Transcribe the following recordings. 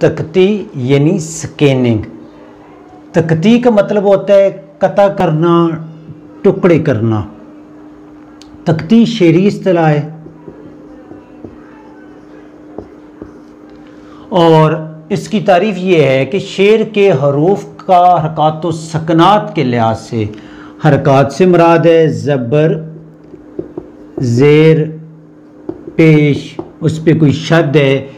तकती यानी स्कैनिंग। तकती का मतलब होता है कता करना, टुकड़े करना। तकती शेरी इस्तिलाह है और इसकी तारीफ ये है कि शेर के हरूफ का हरकत व सकनात के लिहाज से, हरकत से मुराद है ज़बर, ज़ेर, पेश, उस पर कोई शद है,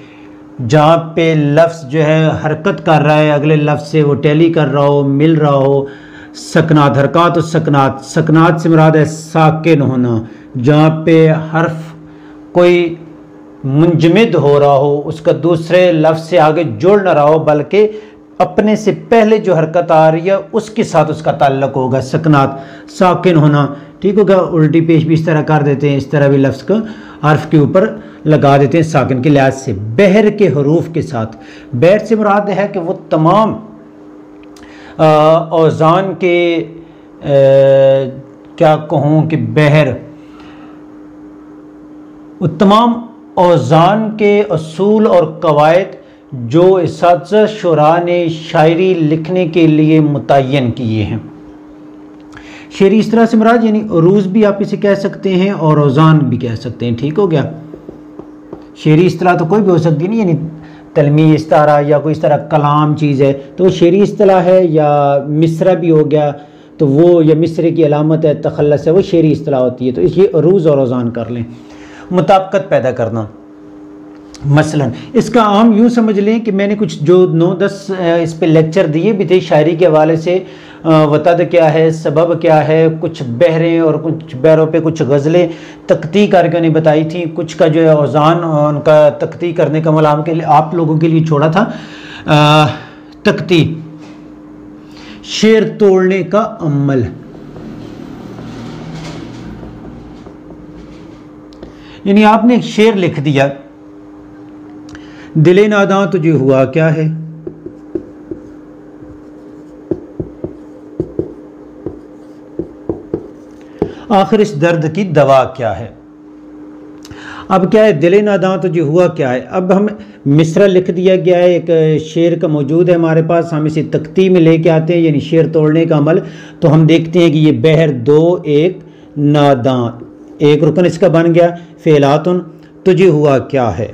जहाँ पे लफ्ज़ जो है हरकत कर रहा है अगले लफ्ज़ से, वो टैली कर रहा हो, मिल रहा हो। सकनात, हरकत और सकनात, सकनात से मुराद है साकिन होना, जहाँ पे हर्फ कोई मुंजमद हो रहा हो, उसका दूसरे लफ्ज़ से आगे जुड़ ना रहा हो, बल्कि अपने से पहले जो हरकत आ रही है उसके साथ उसका ताल्लुक होगा। सकनात, साकिन होना, ठीक होगा। उल्टी पेश भी इस तरह कर देते हैं, इस तरह भी लफ्ज़ को हर्फ के ऊपर लगा देते हैं साकिन के लिहाज से। बहर के हरूफ के साथ, बहर से मुराद है कि वो तमाम औज़ान के क्या कहूँ कि बहर, वो तमाम औज़ान के असूल और कवायद जो इसातिज़ा शुरा ने शायरी लिखने के लिए मुतय्यन किए हैं। शेरी इस तरह से मुराद यानी अरूज भी आप इसे कह सकते हैं और औज़ान भी कह सकते हैं, ठीक हो गया। शेरी इस्तिलाह तो कोई भी हो सकती नहीं, यानी तलमी इस तरह या कोई इस तरह कलाम चीज़ है तो वो शेरी इस्तिलाह है, या मिसरा भी हो गया तो वो, या मिसरे की अलामत है, तखल्लस है, वो शेरी इस्तिलाह होती है। तो ये अरूज और औज़ान कर लें। मुताबिकत पैदा करना, मसलन इसका आम यूँ समझ लें कि मैंने कुछ जो 9-10 इस पे लेक्चर दिए भी थे शायरी के हवाले से, वतद क्या है, सबब क्या है, कुछ बहरें और कुछ बहरों पे कुछ गज़लें तख्ती करके उन्हें बताई थी, कुछ का जो है औज़ान उनका तख्ती करने का अमल के लिए आप लोगों के लिए छोड़ा था। तख्ती, शेर तोड़ने का अमल, यानी आपने एक शेर लिख दिया, दिले नादां तुझे हुआ क्या है, आखिर इस दर्द की दवा क्या है। अब क्या है, दिले नादां तुझे हुआ क्या है। अब हम मिसरा लिख दिया गया है, एक शेर का मौजूद है हमारे पास, हम इसे तख्ती में लेके आते हैं, यानी शेर तोड़ने का अमल। तो हम देखते हैं कि ये बहर 2 1 नादां, एक रुकन इसका बन गया, फ़ेलातुन, तुझे हुआ क्या है।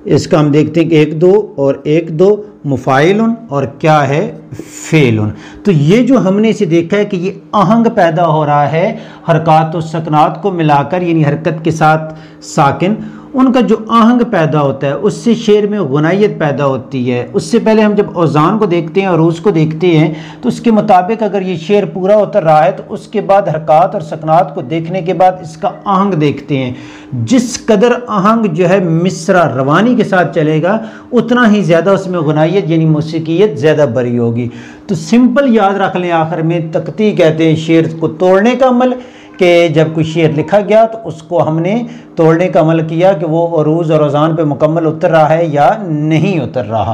इसका हम देखते हैं कि 1 2 और 1 2 मुफ़ाइलुन और क्या है, फ़ेलुन। तो ये जो हमने इसे देखा है कि ये आहंग पैदा हो रहा है हरकत और सकनात को मिलाकर, यानी हरकत के साथ साकिन, उनका जो आहंग पैदा होता है उससे शेर में गुनायत पैदा होती है। उससे पहले हम जब औज़ान को देखते हैं और रूज़ को देखते हैं तो उसके मुताबिक अगर ये शेर पूरा उतर रहा है तो उसके बाद हरकत और सकनात को देखने के बाद इसका आहंग देखते हैं। जिस कदर आहंग जो है मिसरा रवानी के साथ चलेगा उतना ही ज़्यादा उसमें गुनायत यानी मौसीकियत ज़्यादा बरी होगी। तो सिंपल याद रख लें, आखिर में तख्ती कहते हैं शेर को तोड़ने का अमल, कि जब कोई शेर लिखा गया तो उसको हमने तोड़ने का अमल किया कि वो अरूज और औज़ान पे मुकम्मल उतर रहा है या नहीं उतर रहा।